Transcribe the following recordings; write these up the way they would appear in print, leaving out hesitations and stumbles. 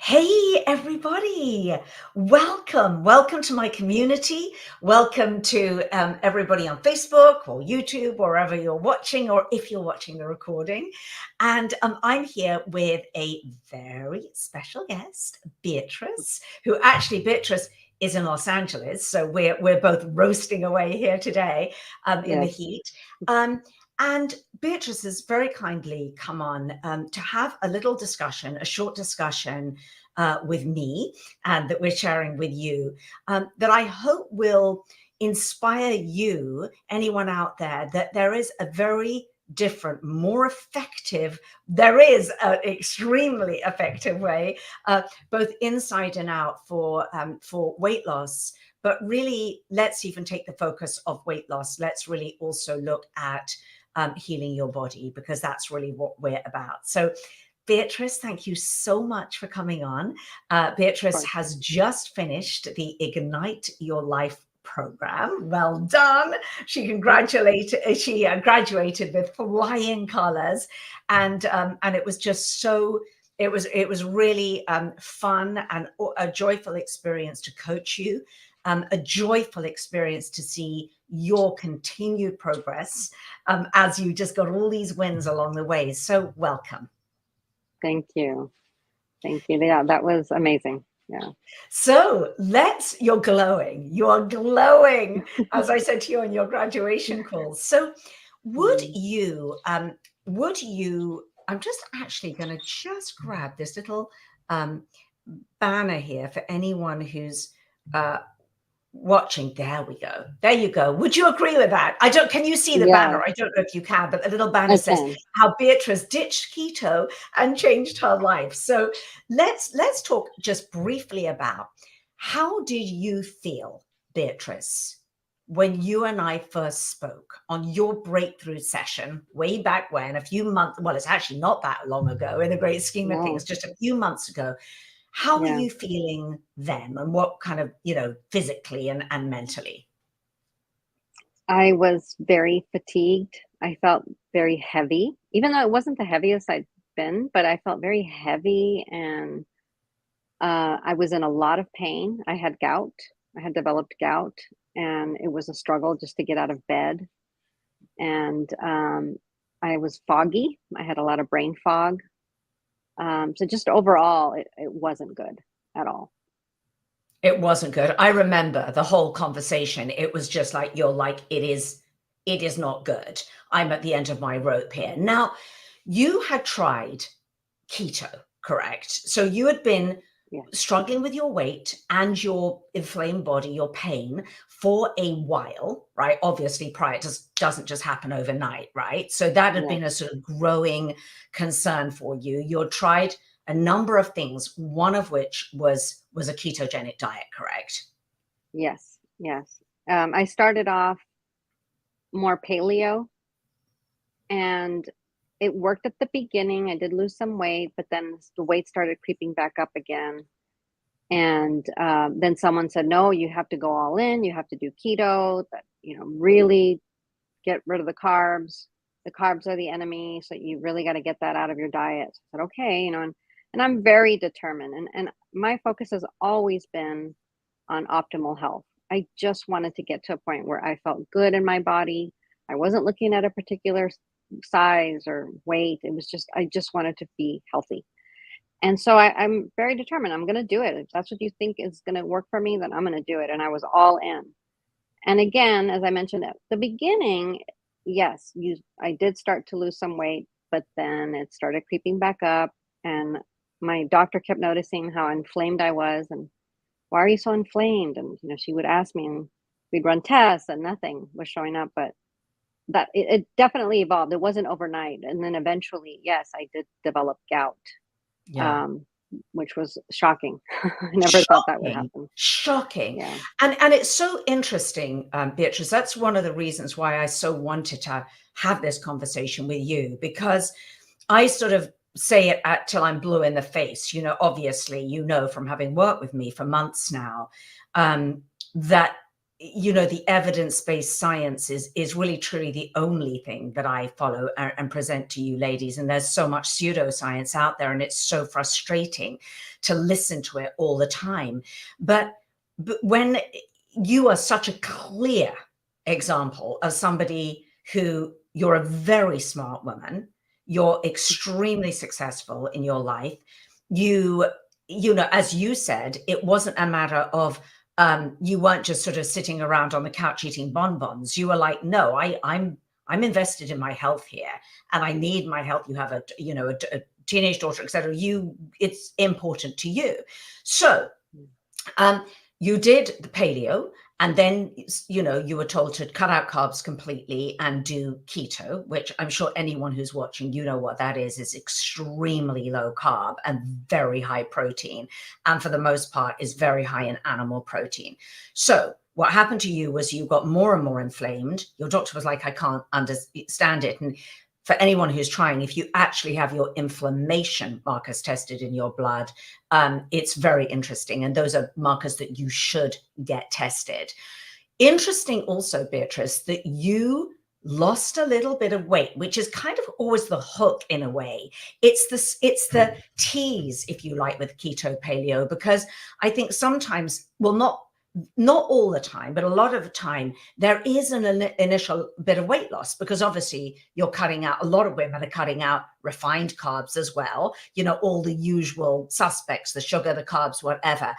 Hey, everybody. Welcome to my community. Welcome to everybody on Facebook or YouTube, or wherever you're watching, or if you're watching the recording. And I'm here with a very special guest, Beatrice, Beatrice is in Los Angeles. So we're both roasting away here today in the Yes. heat. And Beatrice has very kindly come on to have a little discussion, a short discussion with me, and that we're sharing with you, that I hope will inspire you, anyone out there, that there is a very different, more effective, there is an extremely effective way, both inside and out for weight loss. But really, let's even take the focus of weight loss. Let's really also look at healing your body, because that's really what we're about. So Beatrice, thank you so much for coming on. Beatrice has just finished the Ignite Your Life program. Well done. She graduated with flying colors, and it was just so. It was really fun and a joyful experience to coach you. A joyful experience to see your continued progress as you just got all these wins along the way. So welcome. Thank you. Thank you. Yeah, that was amazing. Yeah. So you're glowing. You're glowing, as I said to you on your graduation call. So would you, I'm just actually going to just grab this little banner here for anyone who's watching. There we go. There you go. Would you agree with that? Can you see the banner? I don't know if you can, but the little banner says how Beatrice ditched keto and changed her life. So let's talk just briefly about, how did you feel, Beatrice, when you and I first spoke on your breakthrough session way back when, a few months, well, it's actually not that long ago in the great scheme of things, just a few months ago. How were you feeling then, and what kind of, physically and mentally? I was very fatigued. I felt very heavy, even though it wasn't the heaviest I'd been, but I felt very heavy, and I was in a lot of pain. I had gout. I had developed gout, and it was a struggle just to get out of bed. And I was foggy. I had a lot of brain fog. So just overall, it wasn't good at all. It wasn't good. I remember the whole conversation. It was just like, you're like, it is not good. I'm at the end of my rope here. Now, you had tried keto, correct? So you had been struggling with your weight and your inflamed body, your pain, for a while, right? Obviously, it doesn't just happen overnight, right? So that had been a sort of growing concern for you. You had tried a number of things, one of which was a ketogenic diet, correct? Yes. I started off more paleo, and it worked at the beginning. I did lose some weight, but then the weight started creeping back up again. And then someone said, no, you have to go all in. You have to do keto, really get rid of the carbs. The carbs are the enemy. So you really got to get that out of your diet. I said, okay, and I'm very determined. And my focus has always been on optimal health. I just wanted to get to a point where I felt good in my body. I wasn't looking at a particular size or weight. It was just, I just wanted to be healthy. And so I'm very determined. I'm going to do it. If that's what you think is going to work for me, then I'm going to do it. And I was all in. And again, as I mentioned at the beginning, yes, I did start to lose some weight, but then it started creeping back up. And my doctor kept noticing how inflamed I was, and why are you so inflamed? And she would ask me, and we'd run tests, and nothing was showing up. But that it definitely evolved. It wasn't overnight. And then eventually, yes, I did develop gout. Which was shocking. I never thought that would happen. Shocking. Yeah. And it's so interesting, Beatrice. That's one of the reasons why I so wanted to have this conversation with you, because I sort of say it till I'm blue in the face. Obviously, from having worked with me for months now, that you know, the evidence-based science is really truly the only thing that I follow and present to you ladies. And there's so much pseudoscience out there, and it's so frustrating to listen to it all the time. But when you are such a clear example of somebody who, you're a very smart woman, you're extremely successful in your life, you know, as you said, it wasn't a matter of you weren't just sort of sitting around on the couch eating bonbons. You were like, no, I'm invested in my health here, and I need my health. You have a, you know, a teenage daughter, etc. It's important to you. So you did the paleo, and then, you know, you were told to cut out carbs completely and do keto, which I'm sure anyone who's watching, you know what that is extremely low carb and very high protein. And for the most part is very high in animal protein. So what happened to you was you got more and more inflamed. Your doctor was like, I can't understand it. And for anyone who's trying, if you actually have your inflammation markers tested in your blood, it's very interesting. And those are markers that you should get tested. Interesting also, Beatrice, that you lost a little bit of weight, which is kind of always the hook in a way. It's the tease, if you like, with keto paleo, because I think sometimes, well, not all the time, but a lot of the time, there is an initial bit of weight loss, because obviously you're cutting out, a lot of women are cutting out refined carbs as well, you know, all the usual suspects, the sugar, the carbs, whatever.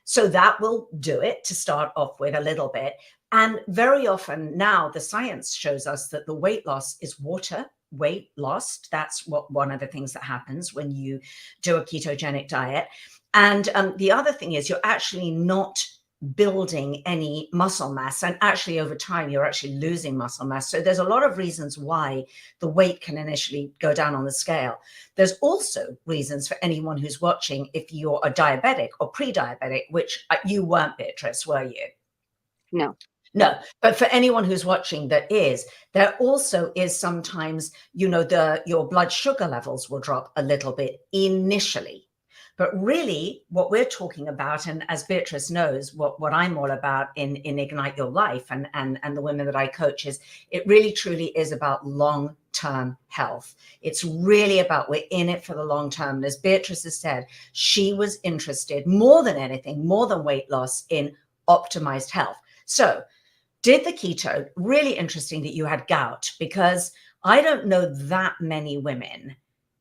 So that will do it to start off with a little bit. And very often now the science shows us that the weight loss is water weight lost. That's one of the things that happens when you do a ketogenic diet. And the other thing is you're actually not building any muscle mass, and actually over time you're actually losing muscle mass. So there's a lot of reasons why the weight can initially go down on the scale. There's also reasons for anyone who's watching, if you're a diabetic or pre-diabetic, which you weren't, Beatrice, were you? No, but for anyone who's watching that is, there also is sometimes, you know, your blood sugar levels will drop a little bit initially. But really what we're talking about, and as Beatrice knows, what I'm all about in Ignite Your Life and the women that I coach, is it really truly is about long-term health. It's really about, we're in it for the long term. And as Beatrice has said, she was interested more than anything, more than weight loss, in optimized health. So did the keto. Really interesting that you had gout, because I don't know that many women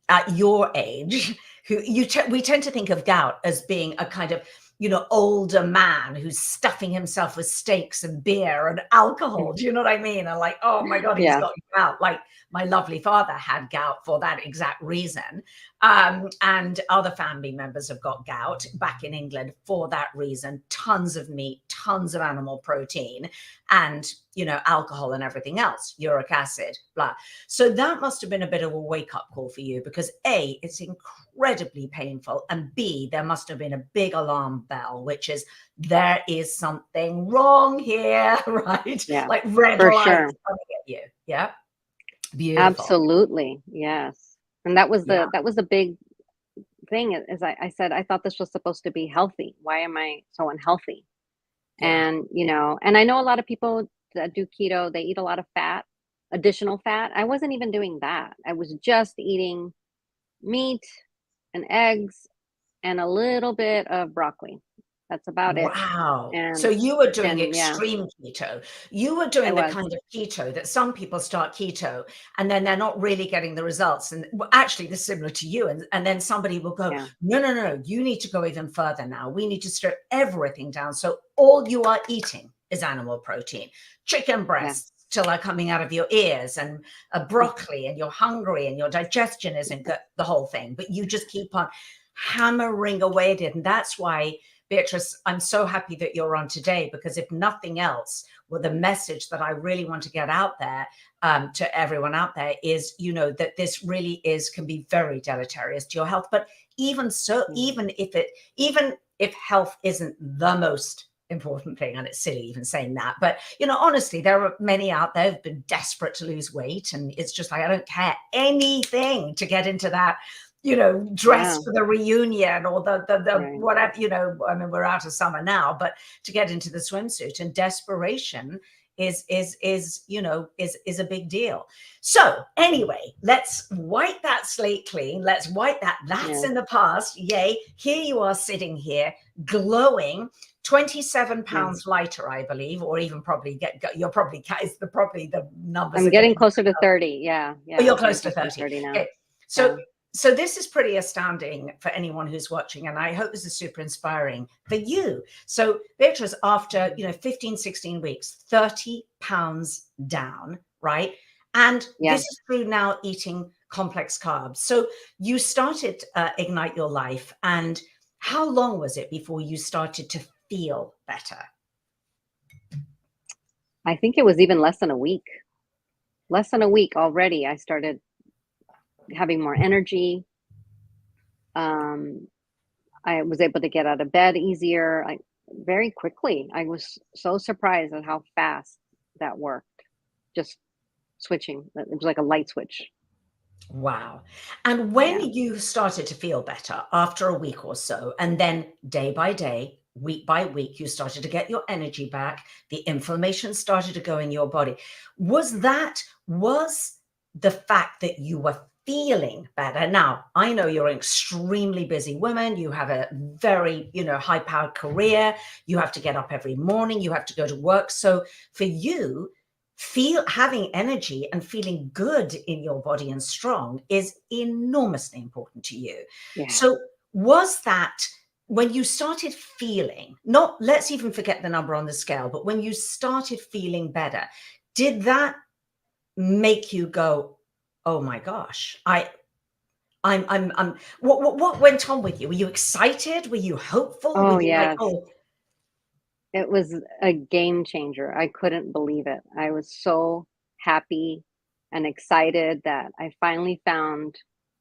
at your age who we tend to think of gout as being a kind of, you know, older man who's stuffing himself with steaks and beer and alcohol. Do you know what I mean? And like, oh my God, he's got gout. Like my lovely father had gout for that exact reason. And other family members have got gout back in England for that reason. Tons of meat, tons of animal protein, and, you know, alcohol and everything else, uric acid, blah. So that must have been a bit of a wake-up call for you, because A, it's incredibly painful, and B, there must have been a big alarm bell, which is, there is something wrong here, right? Yeah, like red for lights sure. coming at you. Yeah. Beautiful. Absolutely. Yes. And that was the big thing. As I said, I thought this was supposed to be healthy. Why am I so unhealthy? And, you know, and I know a lot of people that do keto, they eat a lot of fat, additional fat. I wasn't even doing that. I was just eating meat and eggs and a little bit of broccoli. That's about it. Wow. And So you were doing extreme keto. You were doing the kind of keto that some people start keto and then they're not really getting the results. And actually, this is similar to you. And then somebody will go, no, you need to go even further now. We need to strip everything down. So all you are eating is animal protein, chicken breasts till they're coming out of your ears, and a broccoli, and you're hungry and your digestion isn't good, the whole thing. But you just keep on hammering away at it. And that's why, Beatrice, I'm so happy that you're on today, because if nothing else, well, the message that I really want to get out there to everyone out there is, you know, that this really can be very deleterious to your health. But even so, even if health isn't the most important thing, and it's silly even saying that, but, you know, honestly, there are many out there who've been desperate to lose weight, and it's just like, I don't care anything to get into that dress Yeah. for the reunion or the Right. whatever, I mean, we're out of summer now, but to get into the swimsuit, and desperation is a big deal. So anyway, let's wipe that slate clean. Let's wipe that's Yeah. in the past. Yay. Here you are sitting here glowing, 27 Yeah. pounds lighter, I believe, or even probably you're probably, probably the numbers I'm are getting getting, closer to 30. Yeah. oh, Yeah. you're I'm getting close to closer to 30. 30 now. Okay. So Yeah. so this is pretty astounding for anyone who's watching, and I hope this is super inspiring for you. So Beatrice, after 15, 16 weeks, 30 pounds down, right? And Yeah. this is through now eating complex carbs. So you started Ignite Your Life, and how long was it before you started to feel better? I think it was even less than a week. Less than a week already, I started having more energy. Um, I was able to get out of bed easier, very quickly. I was so surprised at how fast that worked. Just switching. It was like a light switch. Wow. And when Yeah. you started to feel better after a week or so, and then day by day, week by week, you started to get your energy back, the inflammation started to go in your body. Was the fact that you were feeling better? Now, I know you're an extremely busy woman. You have a very, high powered career. You have to get up every morning. You have to go to work. So for you, having energy and feeling good in your body and strong is enormously important to you. Yeah. So was that when you started feeling, not, let's even forget the number on the scale, but when you started feeling better, did that make you go, oh my gosh, what went on with you? Were you excited? Were you hopeful? Were Oh, you like, yes. oh, It was a game changer. I couldn't believe it. I was so happy and excited that I finally found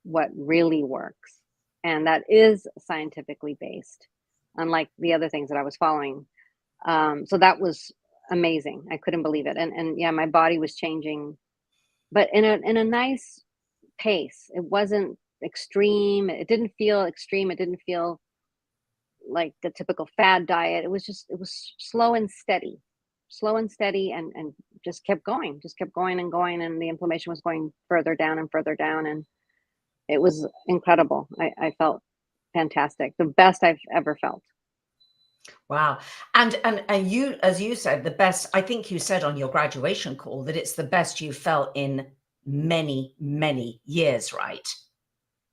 what really works. And that is scientifically based, unlike the other things that I was following. So that was amazing. I couldn't believe it. And yeah, my body was changing, but in a nice pace. It wasn't extreme. It didn't feel extreme. It didn't feel like the typical fad diet. It was slow and steady, and just kept going and going, and the inflammation was going further down and further down, and it was incredible. I felt fantastic, the best I've ever felt. wow. And you, as you said, the best, I think you said on your graduation call that it's the best you felt in many, many years, right?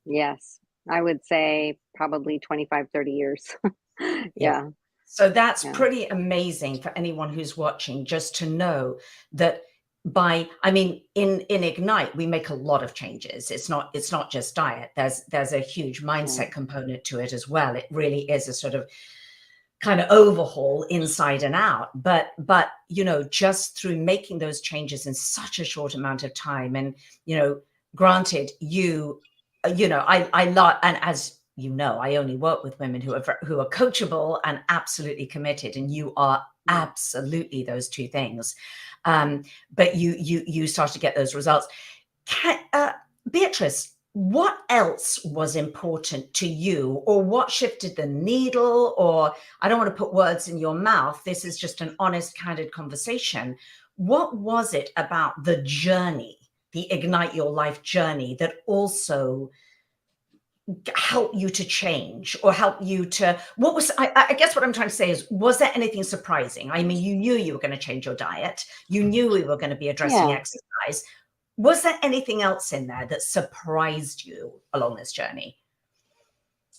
Yes, I would say probably 25, 30 years. Yeah. Yeah. So that's Yeah. pretty amazing for anyone who's watching, just to know that I mean, in Ignite, we make a lot of changes. It's not just diet. There's a huge Yeah. mindset component to it as well. It really is a sort of kind of overhaul inside and out, but just through making those changes in such a short amount of time. And granted, I love, and as I only work with women who are coachable and absolutely committed, and you are Yeah. absolutely those two things. But you start to get those results. Beatrice, what else was important to you, or what shifted the needle? Or, I don't want to put words in your mouth. This is just an honest, candid conversation. What was it about the journey, the Ignite Your Life journey, that also help you to change, or help you to, what was, I guess what I'm trying to say is, was there anything surprising? I mean, you knew you were going to change your diet. You knew we were going to be addressing Yeah. exercise. Was there anything else in there that surprised you along this journey?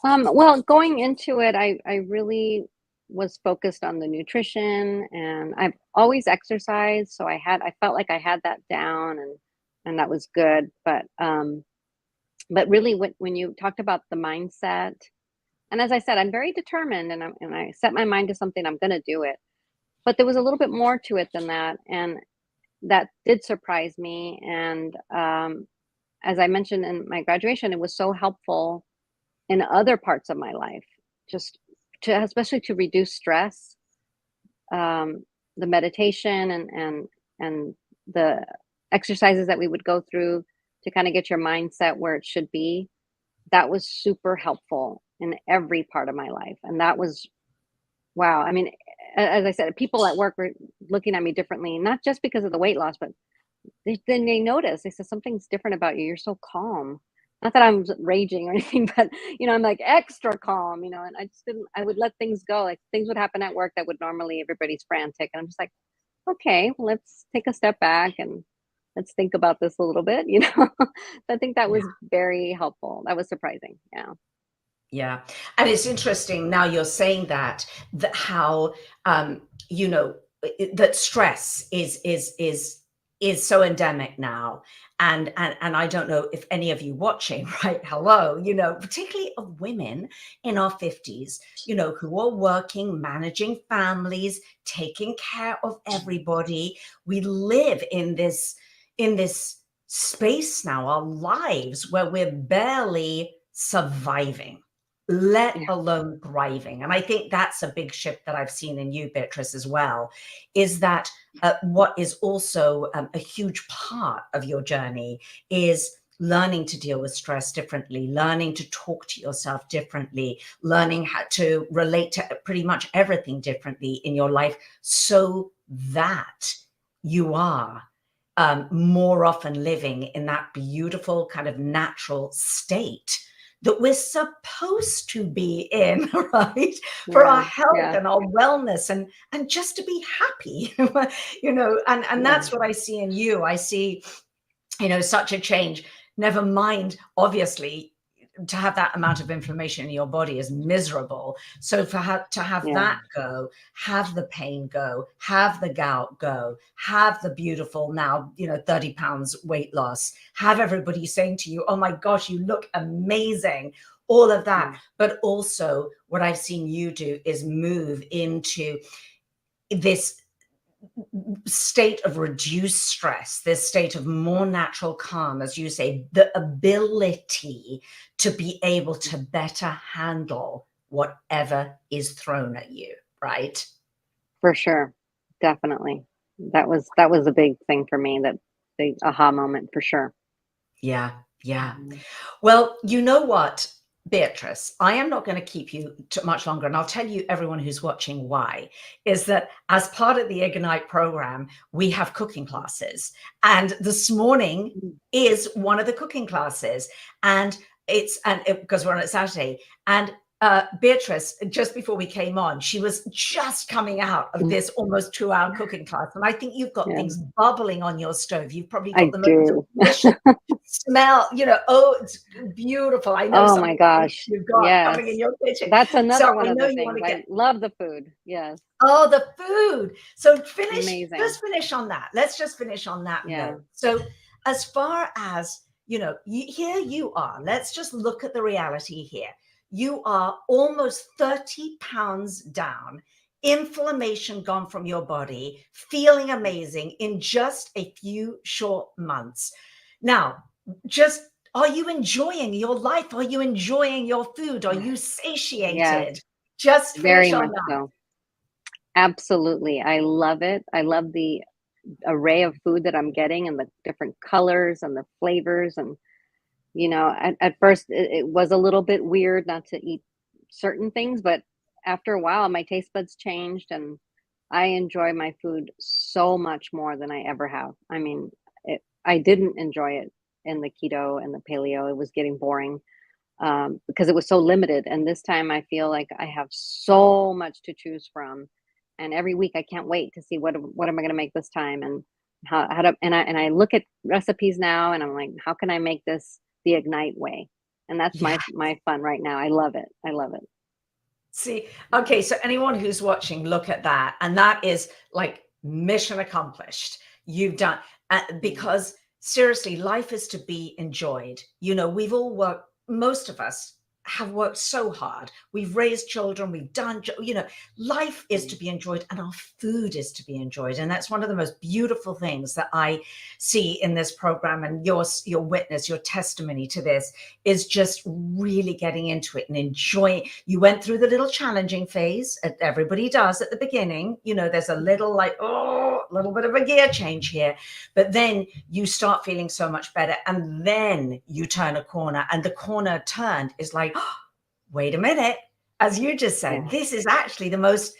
Well, going into it, I really was focused on the nutrition, and I've always exercised, so I felt like I had that down, and that was good. But really, when you talked about the mindset, and as I said, I'm very determined, and I set my mind to something, I'm going to do it. But there was a little bit more to it than that, and that did surprise me. And as I mentioned in my graduation, it was so helpful in other parts of my life, just to, especially to reduce stress, um, the meditation and the exercises that we would go through to kind of get your mindset where it should be. that was super helpful in every part of my life. And that was, wow. I mean, as I said, people at work were looking at me differently, not just because of the weight loss, but then they notice. They said, something's different about you. You're so calm. Not that I'm raging or anything, but I'm like extra calm, and I just didn't, I would let things go. Like things would happen at work that would normally everybody's frantic. And I'm just like, okay, well, let's take a step back and let's think about this a little bit. So I think that Yeah. was very helpful. That was surprising. Yeah. Yeah. And it's interesting now you're saying that how, you know, that stress is so endemic now. And I don't know if any of you watching, right? Hello, particularly of women in our 50s, who are working, managing families, taking care of everybody. We live in this space now, our lives, where we're barely surviving, let Yeah. alone thriving. And I think that's a big shift that I've seen in you, Beatrice, as well, is that what is also a huge part of your journey is learning to deal with stress differently, learning to talk to yourself differently, learning how to relate to pretty much everything differently in your life, so that you are more often living in that beautiful kind of natural state that we're supposed to be in, right? For our Yeah. health Yeah. and our wellness and just to be happy, and Yeah. that's what I see in you. I see, such a change. Never mind, obviously, to have that amount of inflammation in your body is miserable. So to have Yeah. that go, have the pain go, have the gout go, have the beautiful now, 30 pounds weight loss, have everybody saying to you, oh my gosh, you look amazing, all of that. Mm. But also what I've seen you do is move into this state of reduced stress, this state of more natural calm, as you say, the ability to be able to better handle whatever is thrown at you, right? For sure. Definitely. That was a big thing for me, that big aha moment for sure. Yeah, yeah. Mhm. Well, you know what, Beatrice, I am not going to keep you too much longer. And I'll tell you, everyone who's watching, why. Is that as part of the Ignite program, we have cooking classes. And this morning Mm. is one of the cooking classes. And because we're on a Saturday. And Beatrice, just before we came on, she was just coming out of Mm. this almost 2-hour cooking class. And I think you've got Yeah, things bubbling on your stove. You've probably got I the most do. delicious smell, oh, it's beautiful. I know Oh some my of the things gosh. you've got coming in Yes. your kitchen. That's So another one I of know the you want things. to I get, love the food. Yes. oh, the food. So Amazing. just finish on that. Let's just finish on that Yeah. note. So as far as, here you are, let's just look at the reality here. You are almost 30 pounds down, inflammation gone from your body, feeling amazing in just a few short months. Now, just are you enjoying your life? Are you enjoying your food? Are Yes. you Yes. satiated? Just Very finish on much that. so. Absolutely. I love it. I love the array of food that I'm getting and the different colors and the flavors. And, at first it was a little bit weird not to eat certain things, but after a while, my taste buds changed and I enjoy my food so much more than I ever have. I mean, I didn't enjoy it in the keto and the paleo. It was getting boring, because it was so limited. And this time I feel like I have so much to choose from. And every week I can't wait to see what am I going to make this time, and how to, and I look at recipes now and I'm like, how can I make this the Ignite way? And that's Yeah. my fun right now. I love it. I love it. See, okay, so anyone who's watching, look at that. And that is like mission accomplished. You've done, Mm. because seriously, life is to be enjoyed. We've all worked, most of us have worked so hard. We've raised children, we've done, life is to be enjoyed and our food is to be enjoyed. And that's one of the most beautiful things that I see in this program. And your witness, your testimony to this is just really getting into it and enjoying. You went through the little challenging phase, everybody does at the beginning. There's a little a little bit of a gear change here, but then you start feeling so much better. And then you turn a corner, and the corner turned is like, oh, wait a minute, as you just said, this is actually the most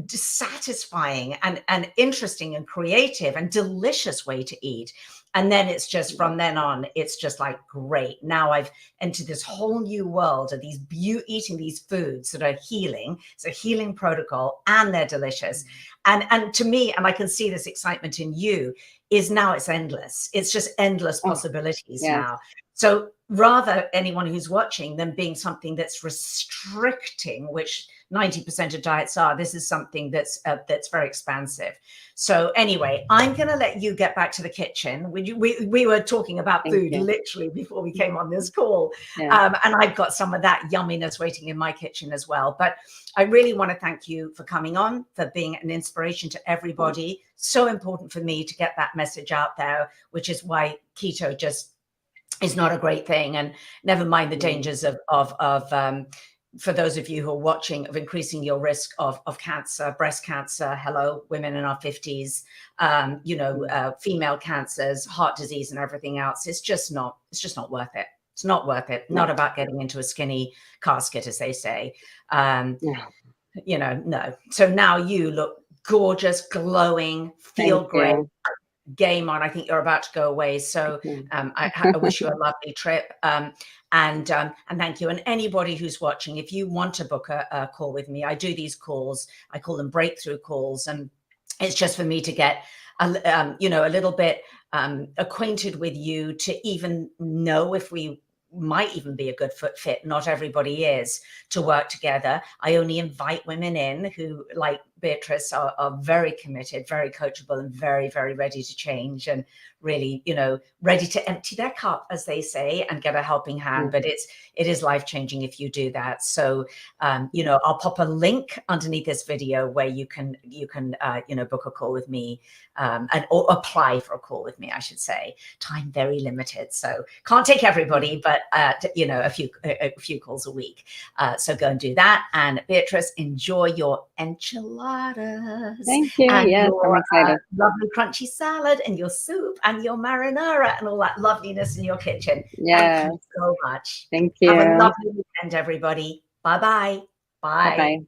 satisfying and interesting and creative and delicious way to eat. And then it's just from then on, it's just like, great. Now I've entered this whole new world of eating these foods that are healing. It's a healing protocol and they're delicious. And to me, and I can see this excitement in you, is now it's endless. It's just endless possibilities now. So rather anyone who's watching them being something that's restricting, which 90% of diets are, this is something that's very expansive. So anyway, I'm going to let you get back to the kitchen. We were talking about food literally before we came on this call. And I've got some of that yumminess waiting in my kitchen as well. But I really want to thank you for coming on, for being an inspiration to everybody. So important for me to get that message out there, which is why keto just is not a great thing. And never mind the dangers of for those of you who are watching, of increasing your risk of cancer, breast cancer, hello, women in our 50s, female cancers, heart disease and everything else. It's just not worth it. It's not worth it. Not about getting into a skinny casket, as they say. No. So now you look gorgeous, glowing, feel great. Game on. I think you're about to go away. So I wish you a lovely trip. And thank you. And anybody who's watching, if you want to book a call with me, I do these calls. I call them breakthrough calls. And it's just for me to get, a little bit acquainted with you, to even know if we might even be a good fit. Not everybody is, to work together. I only invite women in who, like Beatrice, are very committed, very coachable, and very, very ready to change, and really, ready to empty their cup, as they say, and get a helping hand. But it is life-changing if you do that. So, I'll pop a link underneath this video where you can book a call with me, or apply for a call with me, I should say. Time very limited, so can't take everybody, but a few calls a week. So go and do that. And Beatrice, enjoy your enchiladas. Thank you. And yes, your, I'm excited. lovely crunchy salad, and your soup, and your marinara, and all that loveliness in your kitchen. Yeah. Thank you so much. Thank you. Have a lovely weekend, everybody. Bye-bye. Bye. Bye-bye.